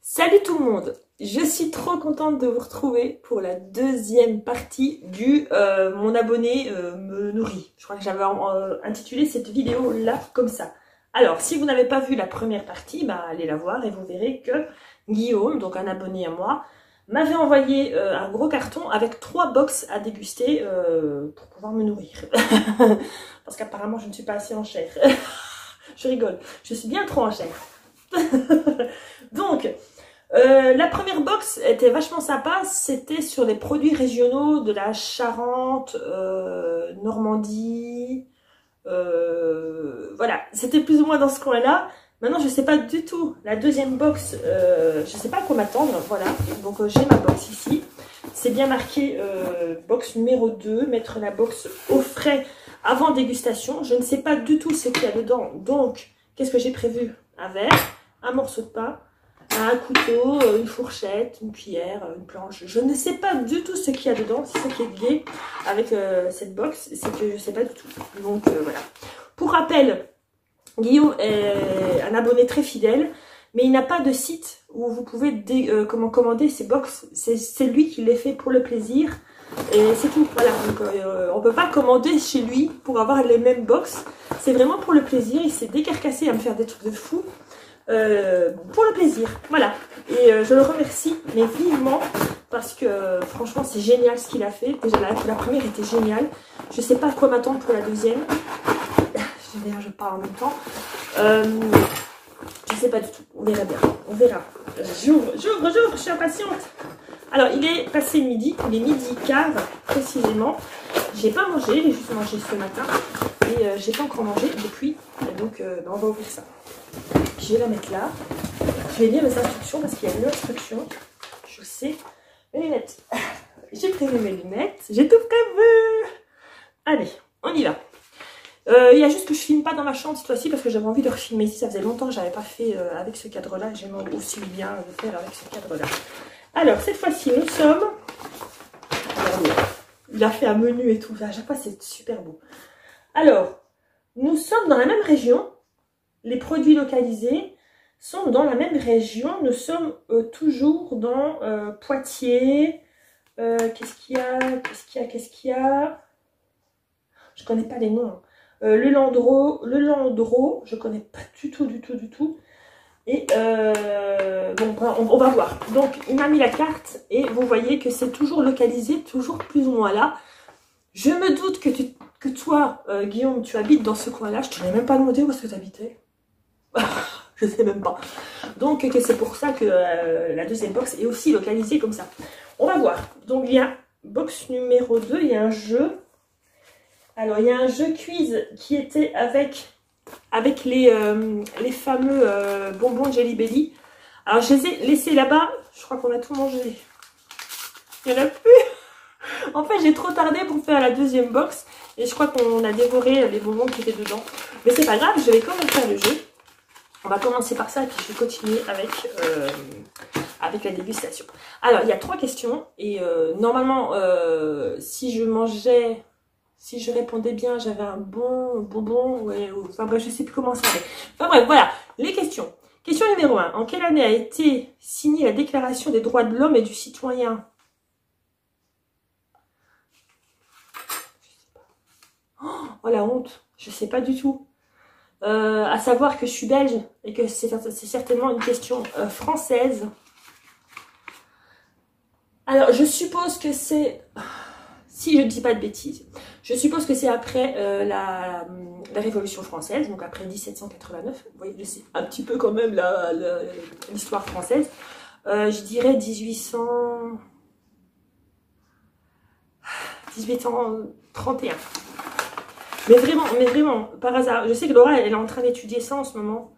Salut tout le monde, je suis trop contente de vous retrouver pour la deuxième partie du Mon abonné me nourrit. Je crois que j'avais intitulé cette vidéo là comme ça. Alors si vous n'avez pas vu la première partie, bah, allez la voir et vous verrez que Guillaume, donc un abonné à moi, m'avait envoyé un gros carton avec 3 box à déguster pour pouvoir me nourrir. Parce qu'apparemment je ne suis pas assez en chair. Je rigole, je suis bien trop en chair. Donc, la première box était vachement sympa, c'était sur les produits régionaux de la Charente, Normandie, voilà, c'était plus ou moins dans ce coin-là. Maintenant, je sais pas du tout, la deuxième box, je sais pas à quoi m'attendre, voilà. Donc, j'ai ma box ici, c'est bien marqué box numéro 2, mettre la box au frais avant dégustation. Je ne sais pas du tout ce qu'il y a dedans, donc, qu'est-ce que j'ai prévu? Un verre, un morceau de pain, un couteau, une fourchette, une cuillère, une planche. Je ne sais pas du tout ce qu'il y a dedans. C'est ça qui est lié avec cette box, c'est que je ne sais pas du tout. Donc voilà. Pour rappel, Guillaume est un abonné très fidèle, mais il n'a pas de site où vous pouvez commander ces box. C'est lui qui les fait pour le plaisir. Et c'est tout, voilà, donc on peut pas commander chez lui pour avoir les mêmes box. C'est vraiment pour le plaisir, il s'est décarcassé à me faire des trucs de fou. Pour le plaisir, voilà. Et je le remercie, mais vivement, parce que franchement c'est génial ce qu'il a fait. Déjà la première était géniale. Je sais pas à quoi m'attendre pour la deuxième. Je parle en même temps. Je sais pas du tout, on verra bien, on verra. J'ouvre, je suis impatiente. Alors il est passé midi, il est midi quart précisément. J'ai pas mangé, j'ai juste mangé ce matin. Et j'ai pas encore mangé depuis, donc on va ouvrir ça. Je vais la mettre là. Je vais lire les instructions parce qu'il y a une instruction. Je sais. Mes lunettes. J'ai prévu mes lunettes. J'ai tout prévu. Allez, on y va. Il y a juste que je filme pas dans ma chambre cette fois-ci parce que j'avais envie de refilmer ici. Ça faisait longtemps que j'avais pas fait avec ce cadre-là. J'aimerais aussi bien le faire avec ce cadre-là. Alors, cette fois-ci, nous sommes... Regardez, il a fait un menu et tout. À chaque fois, c'est super beau. Alors, nous sommes dans la même région. Les produits localisés sont dans la même région. Nous sommes toujours dans Poitiers. Qu'est-ce qu'il y a? Je connais pas les noms. Le Landreau, je connais pas du tout. Et bon, on va voir. Donc, il m'a mis la carte et vous voyez que c'est toujours localisé, toujours plus ou moins là. Je me doute que toi, Guillaume, tu habites dans ce coin-là. Je te l'ai même pas demandé où est-ce que tu habitais. Je sais même pas. Donc c'est pour ça que la deuxième box est aussi localisée comme ça. On va voir. Donc il y a box numéro 2, il y a un jeu. Alors il y a un jeu quiz qui était avec les fameux bonbons Jelly Belly. Alors je les ai laissés là-bas. Je crois qu'on a tout mangé. Il n'y en a plus. En fait j'ai trop tardé pour faire la deuxième box. Et je crois qu'on a dévoré les bonbons qui étaient dedans. Mais c'est pas grave, je vais quand même faire le jeu. On va commencer par ça et puis je vais continuer avec la dégustation. Alors, il y a 3 questions et normalement, si je répondais bien, j'avais un bon bonbon. Ouais, enfin bref, je sais plus comment ça va. Enfin bref, voilà, les questions. Question numéro 1. En quelle année a été signée la Déclaration des droits de l'homme et du citoyen? Oh la honte, je sais pas du tout. À savoir que je suis belge et que c'est certainement une question française. Alors, je suppose que c'est... Si je ne dis pas de bêtises, je suppose que c'est après la Révolution française, donc après 1789. Vous voyez, je sais un petit peu quand même l'histoire française. Je dirais 1831. Mais vraiment, par hasard. Je sais que Laura, elle est en train d'étudier ça en ce moment.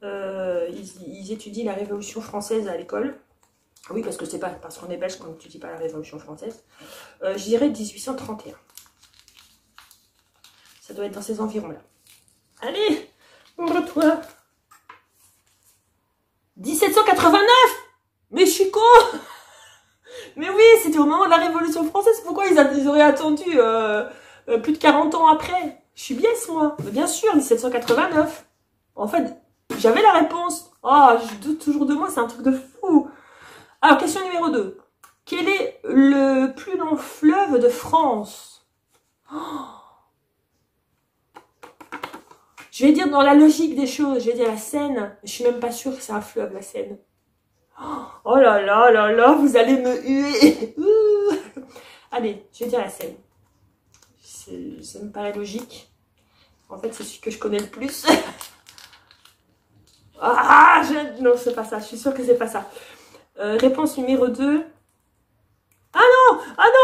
Ils étudient la Révolution française à l'école. Oui, parce que c'est pas parce qu'on est belge qu'on n'étudie pas la Révolution française. Je dirais 1831. Ça doit être dans ces environs-là. Allez, ouvre-toi. 1789! Mais je suis con! Mais oui, c'était au moment de la Révolution française. Pourquoi ils auraient attendu... plus de 40 ans après, je suis biaise moi. Mais bien sûr, 1789. En fait, j'avais la réponse Oh, je doute toujours de moi, c'est un truc de fou. Alors, question numéro 2. Quel est le plus long fleuve de France? Je vais dire dans la logique des choses, je vais dire la Seine. Je suis même pas sûre que c'est un fleuve, la Seine. Oh là là là là, vous allez me huer. Allez, je vais dire la Seine. Ça me paraît logique. En fait, c'est celui que je connais le plus. Non, c'est pas ça. Je suis sûre que c'est pas ça. Réponse numéro 2. Ah non,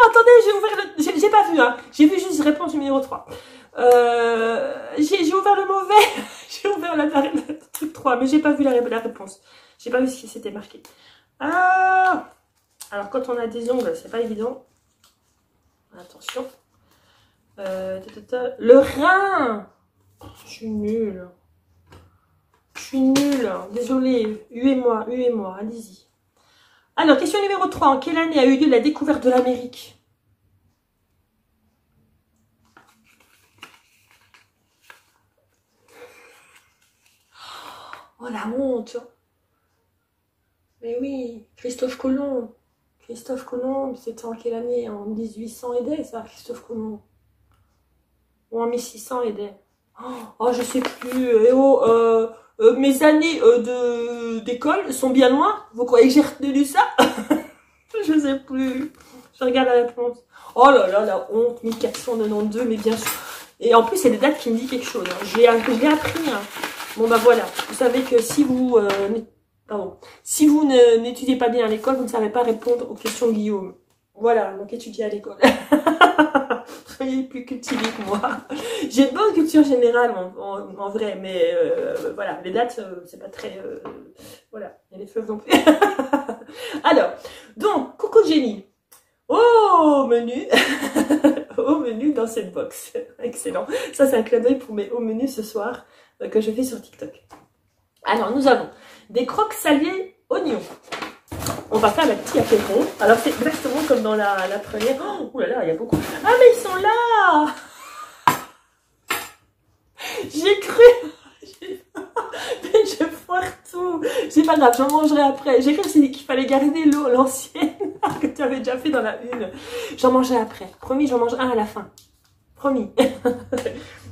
attendez, j'ai ouvert le... J'ai pas vu, hein. J'ai vu juste réponse numéro 3. J'ai ouvert le mauvais. J'ai ouvert le truc 3, mais j'ai pas vu la réponse. J'ai pas vu ce qui s'était marqué. Ah, alors, quand on a des ongles, c'est pas évident. Attention. Le Rhin. Je suis nulle. Je suis nulle. Désolée. Huez-moi, allez-y. Alors, question numéro 3. En quelle année a eu lieu la découverte de l'Amérique? Oh, la honte. Mais oui, Christophe Colomb. Christophe Colomb, c'était en quelle année? En 1800 et des, ça, Christophe Colomb. Ou en 1600 et des. Oh, je sais plus. Mes années d'école sont bien loin. Vous croyez que j'ai retenu ça? Je sais plus. Je regarde la réponse. Oh là là, la honte. 1492, mais bien sûr. Et en plus, c'est des dates qui me disent quelque chose. Hein. Je l'ai appris. Hein. Bon, bah voilà. Vous savez que si vous... si vous n'étudiez pas bien à l'école, vous ne savez pas répondre aux questions de Guillaume. Voilà, donc étudiez à l'école. Soyez plus cultivés que moi. J'ai une bonne culture générale en vrai, mais voilà, les dates, c'est pas très... voilà, il y a les fleuves non plus. Alors, donc, coucou Jenny. Oh, menu. Au menu dans cette box. Excellent. Ça, c'est un clin d'œil pour mes hauts menus ce soir que je fais sur TikTok. Alors, nous avons des croques salées oignons. On va faire la petite apéro. Alors, c'est exactement comme dans la première. Oh là là, il y a beaucoup. Ah, mais ils sont là. J'ai cru. Mais je foire tout. C'est pas grave, j'en mangerai après. J'ai cru qu'il fallait garder l'ancienne que tu avais déjà fait dans la une. J'en mangerai après. Promis, j'en mange un à la fin. Promis.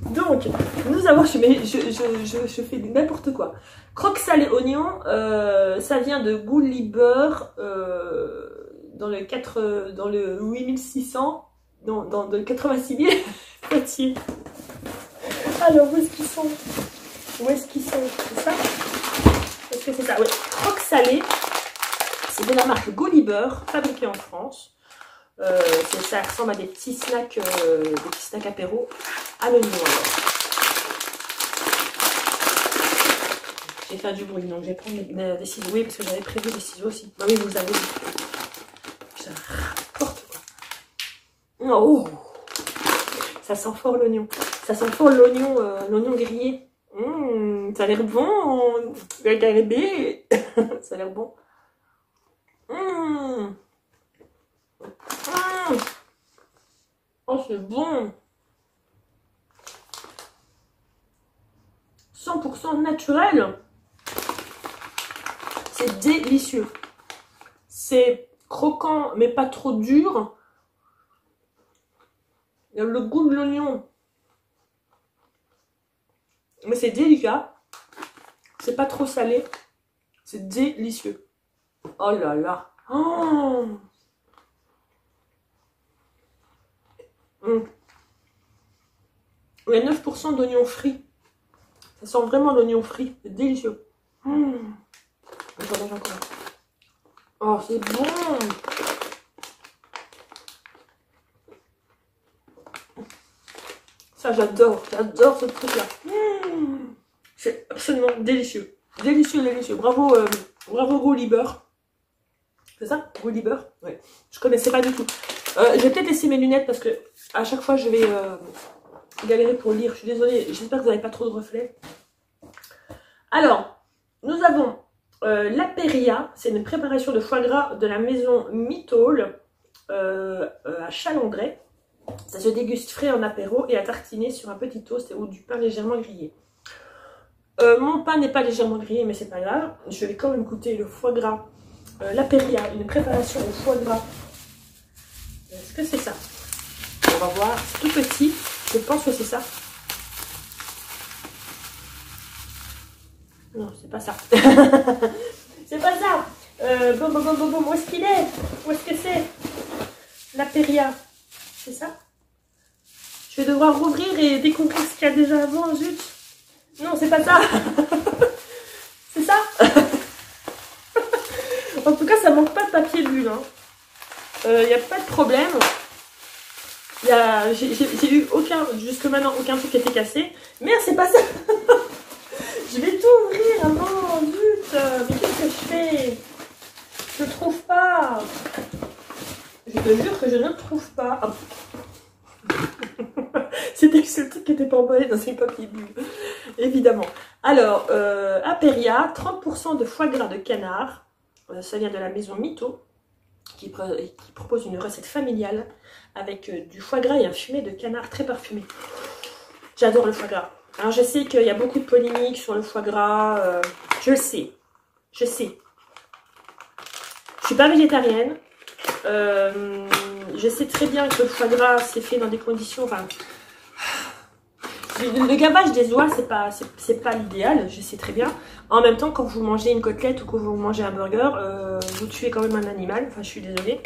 Donc, nous avons... Je fais n'importe quoi. Croque salé oignon, ça vient de Gulliver dans le 8600, dans le 86 000 petits. Alors, où est-ce qu'ils sont? Où est-ce qu'ils sont? C'est ça? Est-ce que c'est ça? Oui. Croque salé, c'est de la marque Gulliver, fabriquée en France. Ça ressemble à des petits snacks apéro à l'oignon. J'ai fait du bruit, donc je vais prendre des ciseaux. Oui, parce que j'avais prévu des ciseaux aussi. Bah oui, vous avez vu. Ça rapporte quoi. Oh, ça sent fort l'oignon. Ça sent fort l'oignon grillé. Ça a l'air bon. Ça a l'air bon. Oh, c'est bon. 100% naturel. C'est délicieux. C'est croquant, mais pas trop dur. Il y a le goût de l'oignon. Mais c'est délicat. C'est pas trop salé. C'est délicieux. Oh là là. Oh. Il y a 9% d'oignons frits. Ça sent vraiment l'oignon frit. C'est délicieux. J'en mange encore. Oh, c'est bon. Ça, j'adore. J'adore ce truc-là. C'est absolument délicieux. Délicieux, délicieux. Bravo, bravo Gulliver. C'est ça, Gulliver? Ouais. Je connaissais pas du tout. Je vais peut-être laisser mes lunettes parce que à chaque fois je vais galérer pour lire. Je suis désolée. J'espère que vous n'avez pas trop de reflets. Alors, nous avons l'Aperia. C'est une préparation de foie gras de la maison Mittal à Chalandray. Ça se déguste frais en apéro et à tartiner sur un petit toast ou du pain légèrement grillé. Mon pain n'est pas légèrement grillé, mais c'est pas grave. Je vais quand même goûter le foie gras. La Péria, une préparation au foie gras. Est-ce que c'est ça? On va voir. C'est tout petit. Je pense que c'est ça. Non, c'est pas ça. C'est pas ça. Bon, où est-ce qu'il est? Où est-ce que c'est? La Péria. C'est ça? Je vais devoir rouvrir et découvrir ce qu'il y a déjà avant, zut. Non, c'est pas ça. C'est ça. En tout cas, ça manque pas de papier bulle. Il n'y a pas de problème. J'ai eu jusque maintenant, aucun truc qui était cassé. Merde, c'est pas ça. Je vais tout ouvrir avant, zut. Mais qu'est-ce que je fais? Je ne trouve pas. Je te jure que je ne trouve pas. C'était le seul truc qui n'était pas emballé dans ces papiers bulles, évidemment. Alors, Apéria, 30% de foie gras de canard. Ça vient de la maison Mito, qui propose une recette familiale avec du foie gras et un fumet de canard très parfumé. J'adore le foie gras. Alors, je sais qu'il y a beaucoup de polémiques sur le foie gras. Je le sais. Je sais. Je suis pas végétarienne. Je sais très bien que le foie gras c'est fait dans des conditions. Enfin, le gavage des oies c'est pas l'idéal, je sais très bien. En même temps, quand vous mangez une côtelette ou que vous mangez un burger, vous tuez quand même un animal. Enfin, je suis désolée.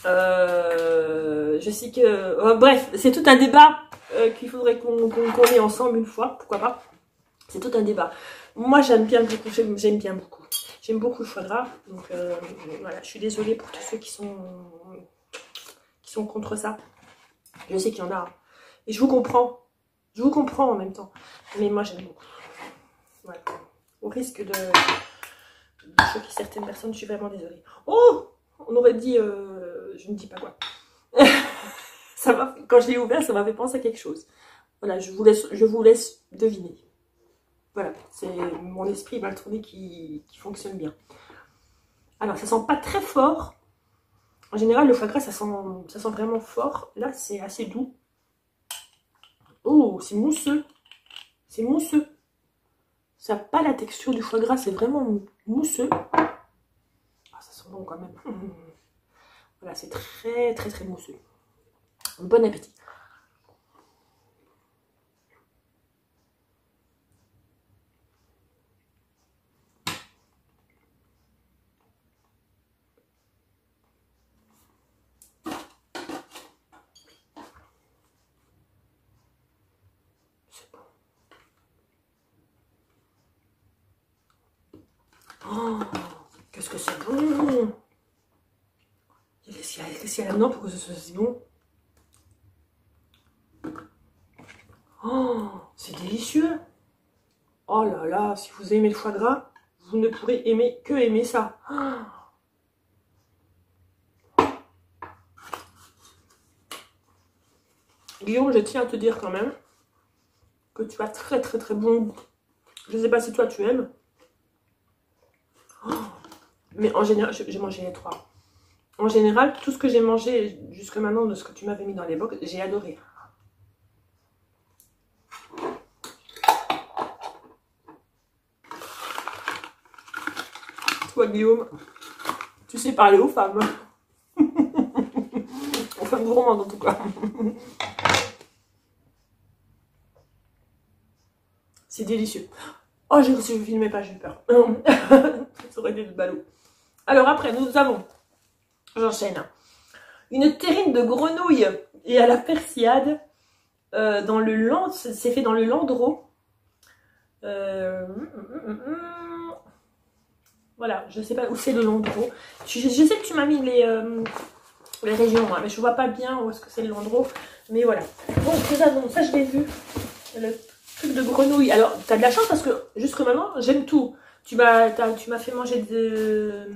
Je sais que bref, c'est tout un débat qu'il faudrait qu'on ait ensemble une fois, pourquoi pas. C'est tout un débat. Moi, j'aime bien beaucoup. J'aime beaucoup le foie gras, donc voilà, je suis désolée pour tous ceux qui sont contre ça. Je sais qu'il y en a, et je vous comprends en même temps, mais moi j'aime beaucoup. Voilà. Au risque de choquer certaines personnes, je suis vraiment désolée. Oh, on aurait dit, je ne dis pas quoi. Quand je l'ai ouvert, ça m'avait pensé à quelque chose. Voilà, je vous laisse deviner. Voilà, c'est mon esprit mal tourné qui fonctionne bien. Alors, ça sent pas très fort. En général, le foie gras, ça sent vraiment fort. Là, c'est assez doux. Oh, c'est mousseux. C'est mousseux. Ça n'a pas la texture du foie gras, c'est vraiment mousseux. Ah, ça sent bon quand même. Voilà, c'est très, très, très mousseux. Bon appétit. Oh, qu'est-ce que c'est bon! Qu'est-ce qu'il y a là-dedans pour que ce soit si bon? Oh, c'est délicieux! Oh là là, si vous aimez le foie gras, vous ne pourrez aimer ça. Oh. Guillaume, je tiens à te dire quand même que tu as très très très bon goût. Je ne sais pas si toi tu aimes. Oh. Mais en général, j'ai mangé les trois. En général, tout ce que j'ai mangé jusque maintenant de ce que tu m'avais mis dans les box, j'ai adoré. Toi, Guillaume, tu sais parler aux femmes. Aux femmes gourmandes en tout cas. C'est délicieux. Oh, si je ne filmais pas, j'ai eu peur. Ça aurait été le ballot. Alors après, nous avons, j'enchaîne, une terrine de grenouille et à la persillade dans le Land, c'est fait dans le Landreau. Voilà, je sais pas où c'est le Landreau. Je sais que tu m'as mis les régions, hein, mais je vois pas bien où est-ce que c'est le Landreau. Mais voilà. Bon, nous avons, ça je l'ai vu, le truc de grenouille. Alors, tu as de la chance parce que jusque maintenant, j'aime tout. Tu m'as fait manger des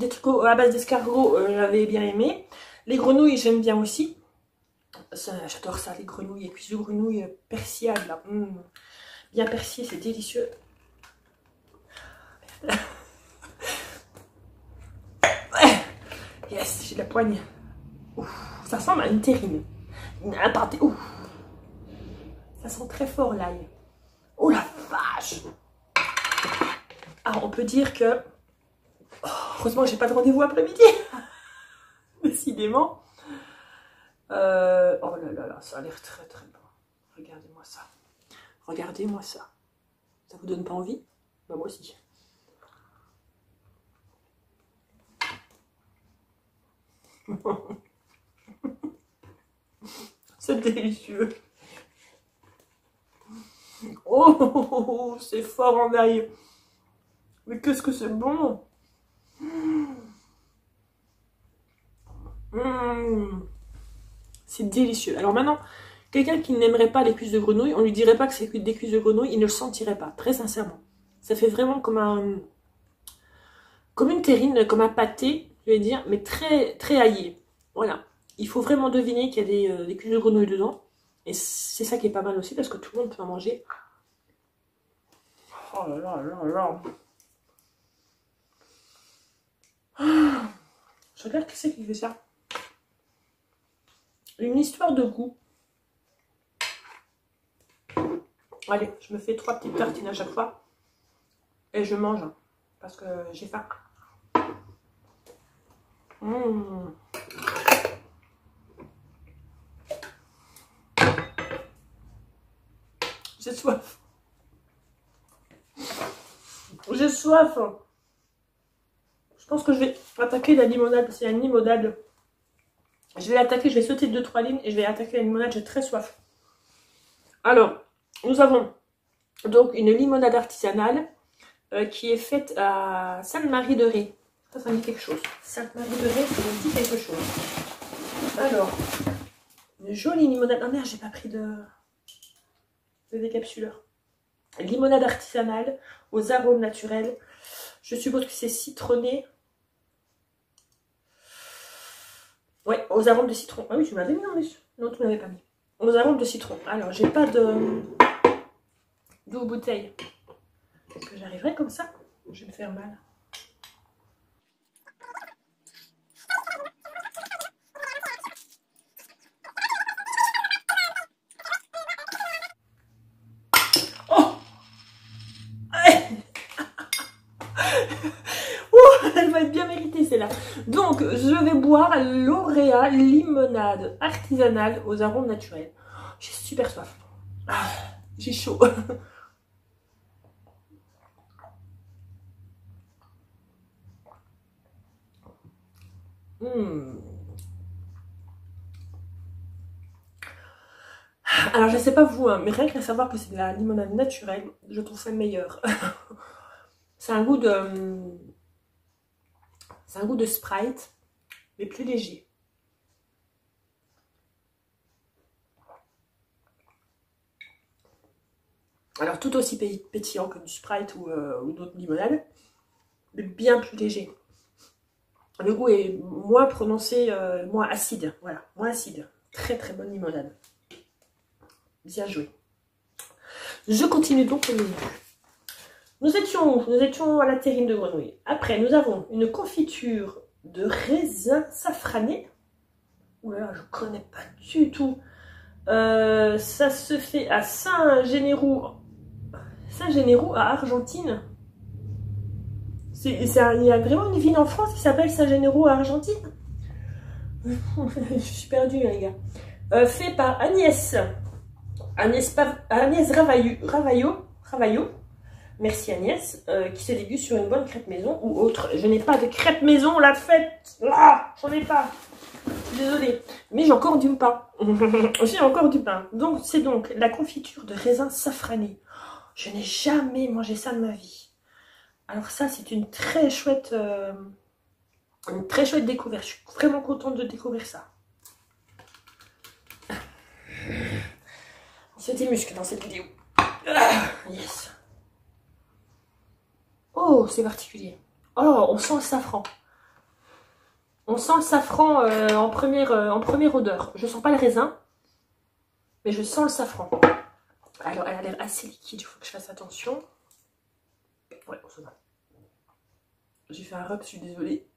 trucs à base d'escargot, j'avais bien aimé. Les grenouilles, j'aime bien aussi. J'adore ça, les grenouilles, les cuisses de grenouilles persillades, là. Bien persillées, c'est délicieux. Yes, j'ai de la poigne. Ouf, ça ressemble à une terrine. Un pâté. Ouf. Ça sent très fort l'ail. Oh la vache! vache. Ah, on peut dire que... Oh, heureusement que j'ai pas de rendez-vous après-midi. Décidément. Oh là là là, ça a l'air très très bon. Regardez-moi ça. Regardez-moi ça. Ça vous donne pas envie? Bah moi aussi. C'est délicieux. Oh, c'est fort en ail. Mais qu'est-ce que c'est bon. C'est délicieux. Alors maintenant, quelqu'un qui n'aimerait pas les cuisses de grenouille, on lui dirait pas que c'est des cuisses de grenouille, il ne le sentirait pas, très sincèrement. Ça fait vraiment comme une terrine, comme un pâté, je vais dire, mais très très aillé. Voilà. Il faut vraiment deviner qu'il y a des cuisses de grenouille dedans. Et c'est ça qui est pas mal aussi, parce que tout le monde peut en manger. Oh là là là là. Je regarde qui c'est qui fait ça. Une histoire de goût. Allez, je me fais 3 petites tartines à chaque fois. Et je mange. Parce que j'ai faim. J'ai soif. J'ai soif. Je pense que je vais attaquer la limonade. C'est une limonade. Je vais l'attaquer, je vais sauter 2-3 lignes et je vais attaquer la limonade. J'ai très soif. Alors, nous avons donc une limonade artisanale qui est faite à Sainte-Marie-de-Ré. Ça me dit quelque chose. Sainte-Marie-de-Ré, ça me dit quelque chose. Alors, une jolie limonade. Oh merde, j'ai pas pris de décapsuleur. Limonade artisanale aux arômes naturels. Je suppose que c'est citronné. Ouais, aux arômes de citron. Ah oui, tu m'avais mis, non, mais... non, tu m'avais pas mis. Aux arômes de citron. Alors, j'ai pas d'eau bouteille. Est-ce que j'arriverai comme ça? Je vais me faire mal. Oh! Elle va être bien méritée, celle-là. Donc, je vais boire l'Auréa limonade artisanale aux arômes naturels. J'ai super soif. Ah, j'ai chaud. Alors, je sais pas vous, hein, mais rien qu'à savoir que c'est de la limonade naturelle, je trouve ça meilleur. C'est un goût de... C'est un goût de Sprite, mais plus léger. Alors, tout aussi pétillant que du Sprite ou d'autres limonades, mais bien plus léger. Le goût est moins prononcé, moins acide. Voilà, moins acide. Très très bonne limonade. Bien joué. Je continue donc au menu. Nous étions à la terrine de grenouille. Après, nous avons une confiture de raisin safrané. Oula, je ne connais pas du tout. Ça se fait à Saint-Généraux à Argentine. Il y a vraiment une ville en France qui s'appelle Saint-Généraux à Argentine. Je suis perdue, les gars. Fait par Agnès Ravaillot. Merci Agnès, qui se déguste sur une bonne crêpe maison ou autre. Je n'ai pas de crêpe maison, la fête. Ah, j'en ai pas. Désolée. Mais j'ai encore du pain. J'ai encore du pain. Donc, c'est donc la confiture de raisin safrané. Je n'ai jamais mangé ça de ma vie. Alors ça, c'est une très chouette découverte. Je suis vraiment contente de découvrir ça. On se démuscle dans cette vidéo. Ah, yes. Oh, c'est particulier. Oh, on sent le safran. On sent le safran en première odeur. Je sens pas le raisin, mais je sens le safran. Alors, elle a l'air assez liquide, il faut que je fasse attention. Ouais, ça va. J'ai fait un rub, je suis désolée.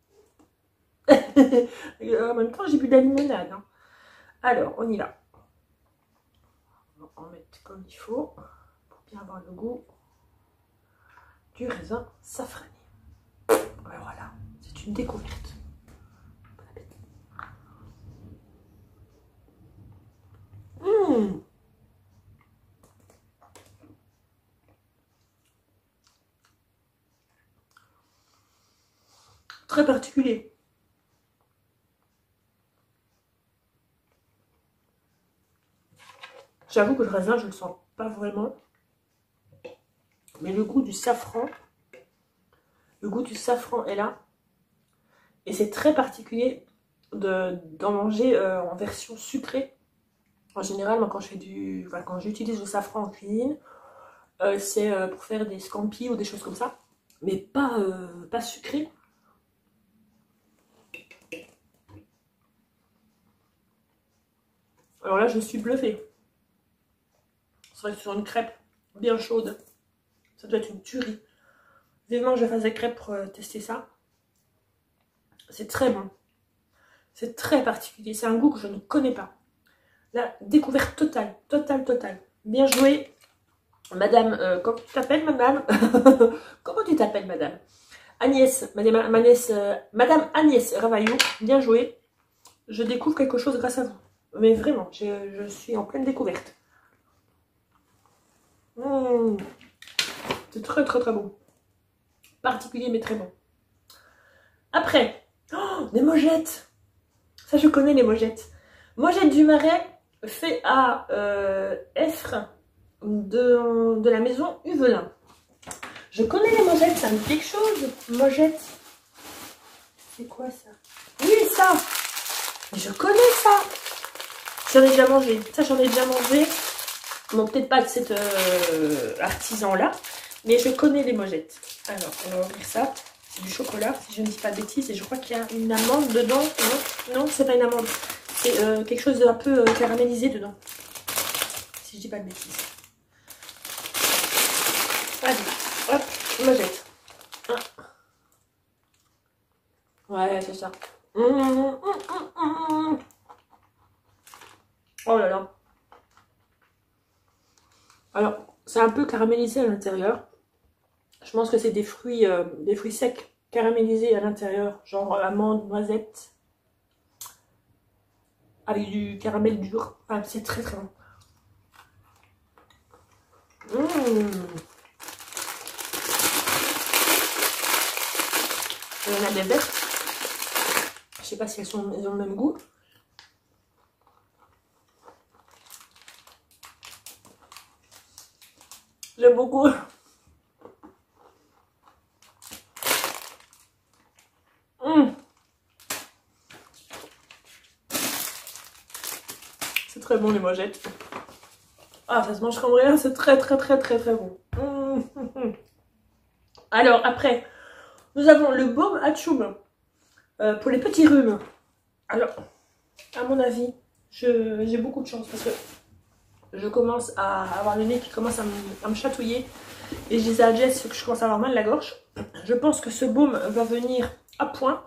En même temps, j'ai bu de la limonade. Hein. Alors, on y va. On va en mettre comme il faut pour bien avoir le goût. du raisin safrané. Voilà, c'est une découverte. Bon appétit. Très particulier. J'avoue que le raisin, je ne le sens pas vraiment. Mais le goût du safran est là. Et c'est très particulier d'en manger en version sucrée. En général, moi, quand j'utilise le safran en cuisine, c'est pour faire des scampi ou des choses comme ça. Mais pas sucré. Alors là, je suis bluffée. C'est vrai que sur une crêpe bien chaude, ça doit être une tuerie. Vivement, je fasse des crêpes pour tester ça. C'est très bon. C'est très particulier. C'est un goût que je ne connais pas. La découverte totale. Bien joué. Madame, comment tu t'appelles, madame? Comment tu t'appelles, madame? Madame Agnès Ravaillou. Bien joué. Je découvre quelque chose grâce à vous. Mais vraiment, je suis en pleine découverte. C'est très bon. Particulier mais très bon. Après, des mojettes. Ça, je connais les mojettes. Mojettes du Marais fait à Effre de la maison Huvelin. Je connais les mojettes, ça me dit quelque chose. Mojettes. C'est quoi ça? Oui, ça. Je connais ça. J'en ai déjà mangé. Ça, j'en ai déjà mangé. Bon, peut-être pas de cet artisan-là, mais je connais les mojettes. Alors, on va ouvrir ça. C'est du chocolat, si je ne dis pas de bêtises. Et je crois qu'il y a une amande dedans. Non, c'est pas une amande. C'est quelque chose d'un peu caramélisé dedans. Si je dis pas de bêtises. Vas-y, hop, mojette. Ouais, c'est ça. Oh là là. Alors, c'est un peu caramélisé à l'intérieur. Je pense que c'est des fruits secs caramélisés à l'intérieur, genre amandes, noisettes, avec du caramel dur. Enfin, c'est très bon. Il y en a des vertes. Je sais pas si elles ont le même goût. J'aime beaucoup. C'est très bon les mojettes. Ah, ça se mange comme rien, c'est très bon. Alors après, nous avons le baume atchoum pour les petits rhumes. Alors, à mon avis, j'ai beaucoup de chance parce que je commence à avoir le nez qui commence à me chatouiller. Et je disais à Jess que je commence à avoir mal à la gorge. Je pense que ce baume va venir à point.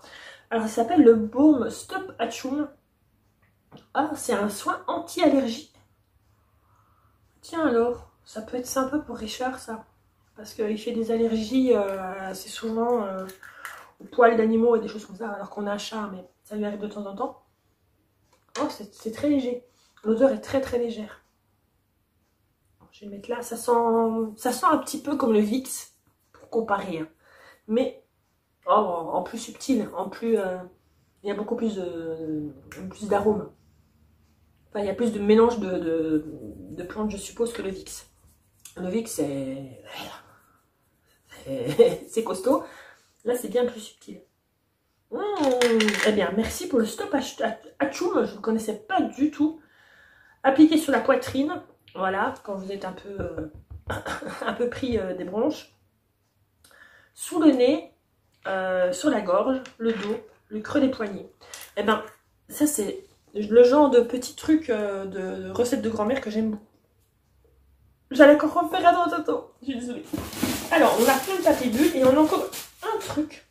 Alors, ça s'appelle le baume Stop Atchoum. Ah, c'est un soin anti-allergie. Tiens alors, ça peut être sympa pour Richard, ça. Parce qu'il fait des allergies assez souvent aux poils d'animaux et des choses comme ça. Alors qu'on a un chat, mais ça lui arrive de temps en temps. Oh, c'est très léger. L'odeur est très légère. Je vais le mettre là. Ça sent un petit peu comme le Vicks, pour comparer. Hein. Mais en plus subtil, en plus... il y a beaucoup plus d'arômes. Enfin, il y a plus de mélange de plantes, je suppose, que le Vicks. Le Vicks, c'est costaud. Là, c'est bien plus subtil. Eh bien, merci pour le Stop Atchoum. Je ne connaissais pas du tout. Appliqué sur la poitrine. Voilà, quand vous êtes un peu pris des bronches. Sous le nez, sur la gorge, le dos, le creux des poignets. Eh bien, ça, c'est le genre de petit truc de recette de grand-mère que j'aime beaucoup. J'allais encore refaire un autre. Je suis désolée. Alors, on a plein de papier bulle et on a encore un truc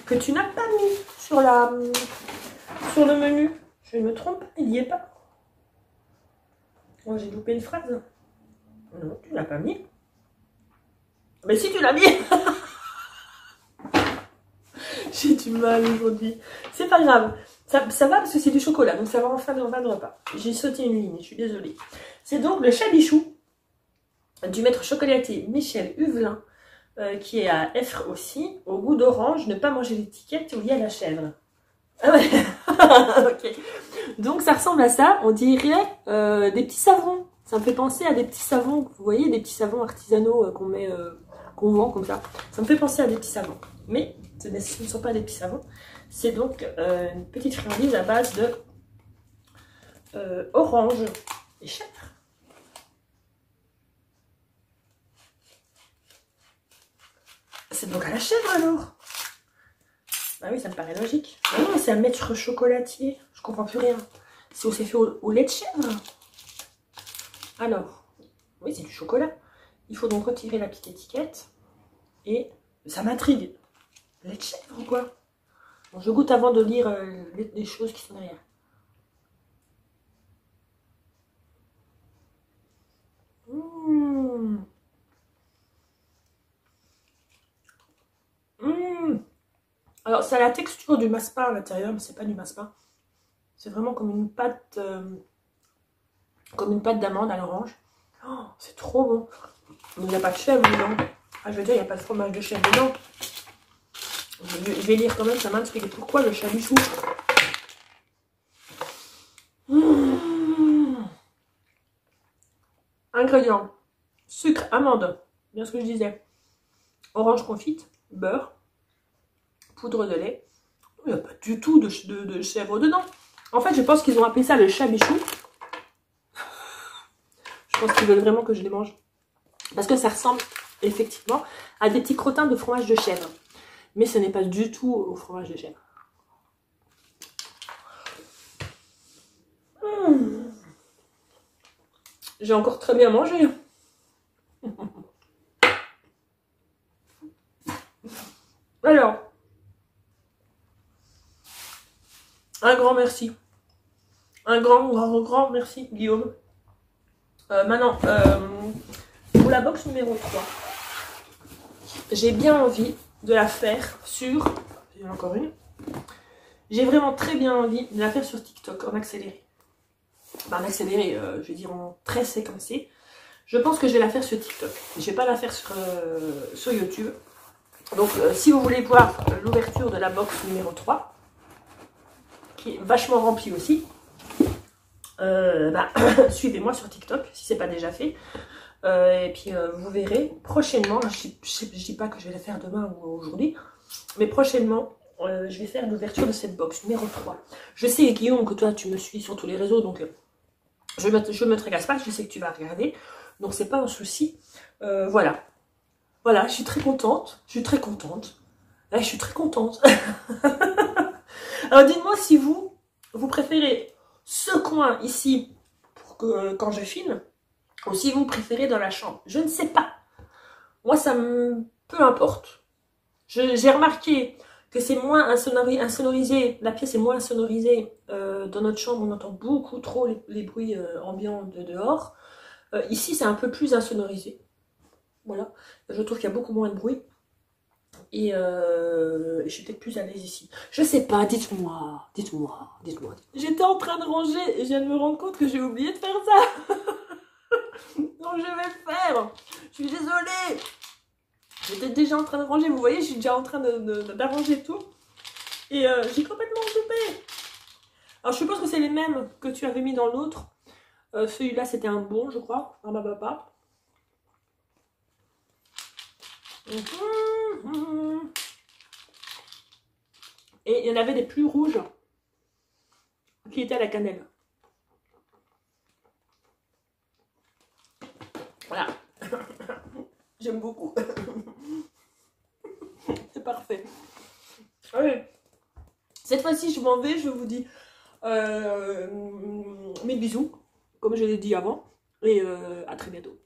que tu n'as pas mis sur le menu. Je me trompe, il n'y est pas. Oh, j'ai loupé une phrase. Non, tu l'as pas mis. Mais si tu l'as mis. J'ai du mal aujourd'hui. C'est pas grave. Ça va parce que c'est du chocolat. Donc ça va en fin de repas. J'ai sauté une ligne. Je suis désolée. C'est donc le chabichou du maître chocolatier Michel Huvelin. Qui est à Effre aussi. Au goût d'orange. Ne pas manger l'étiquette ou lié à la chèvre. Ah ouais. Ok. Donc ça ressemble à ça. On dirait des petits savons. Ça me fait penser à des petits savons. Vous voyez, des petits savons artisanaux qu'on met... qu'on vend comme ça. Ça me fait penser à des petits savons. Mais ce ne sont pas des petits savons. C'est donc une petite friandise à base de orange et chèvre. C'est donc à la chèvre alors. Bah oui, ça me paraît logique. Ah non, c'est un maître chocolatier. Je comprends plus rien. C'est fait au lait de chèvre. Alors, oui, c'est du chocolat. Il faut donc retirer la petite étiquette. Et ça m'intrigue. Lait de chèvre ou quoi? Bon, je goûte avant de lire les choses qui sont derrière. Alors, ça a la texture du massepain à l'intérieur, mais c'est pas du massepain. C'est vraiment comme une pâte d'amande à l'orange. Oh, c'est trop bon. Il n'y a pas de chèvre dedans. Ah, je veux dire, il n'y a pas de fromage de chèvre dedans. Je vais lire quand même, ça m'intrigue. Pourquoi le chabichou? Ingrédients. Sucre, amande, bien ce que je disais. Orange confite, beurre, poudre de lait. Il n'y a pas du tout de chèvre dedans. En fait, je pense qu'ils ont appelé ça le chabichou. Je pense qu'ils veulent vraiment que je les mange. Parce que ça ressemble effectivement à des petits crottins de fromage de chèvre. Mais ce n'est pas du tout au fromage de chèvre. J'ai encore très bien mangé. Alors, un grand merci. Un grand merci, Guillaume. Maintenant, pour la box numéro 3, j'ai bien envie de la faire sur... Il y en a encore une. J'ai vraiment très bien envie de la faire sur TikTok en accéléré. Enfin, en accéléré, je vais dire en très séquencé. Je pense que je vais la faire sur TikTok. Je ne vais pas la faire sur YouTube. Donc, si vous voulez voir l'ouverture de la box numéro 3, qui est vachement remplie aussi, suivez-moi sur TikTok, si ce n'est pas déjà fait. Et puis, vous verrez prochainement, je ne dis pas que je vais la faire demain ou aujourd'hui, mais prochainement, je vais faire l'ouverture de cette box numéro 3. Je sais, Guillaume, que toi, tu me suis sur tous les réseaux, donc je ne me tracasse pas, je sais que tu vas regarder. Donc, c'est pas un souci. Voilà. Voilà, je suis très contente. Je suis très contente. Là, je suis très contente. Alors, dites-moi si vous préférez ce coin ici pour que, quand je filme, ou si vous préférez dans la chambre. Je ne sais pas. Moi, ça me... peu importe. J'ai remarqué que c'est moins insonorisé, la pièce est moins insonorisée. Dans notre chambre, on entend beaucoup trop les bruits ambiants de dehors. Ici, c'est un peu plus insonorisé. Voilà. Je trouve qu'il y a beaucoup moins de bruit. Et je suis peut-être plus à l'aise ici. Je sais pas, dites-moi. J'étais en train de ranger et je viens de me rendre compte que j'ai oublié de faire ça. Donc je vais le faire. Je suis désolée. J'étais déjà en train de ranger. Vous voyez, je suis déjà en train d'arranger tout. Et j'ai complètement coupé. Alors je suppose que c'est les mêmes que tu avais mis dans l'autre. Celui-là, c'était un bon, je crois. Un papa. Et il y en avait des plus rouges qui étaient à la cannelle. Voilà. J'aime beaucoup. C'est parfait. Allez. Cette fois-ci, je m'en vais. Je vous dis mes bisous, comme je l'ai dit avant. Et à très bientôt.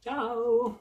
Ciao.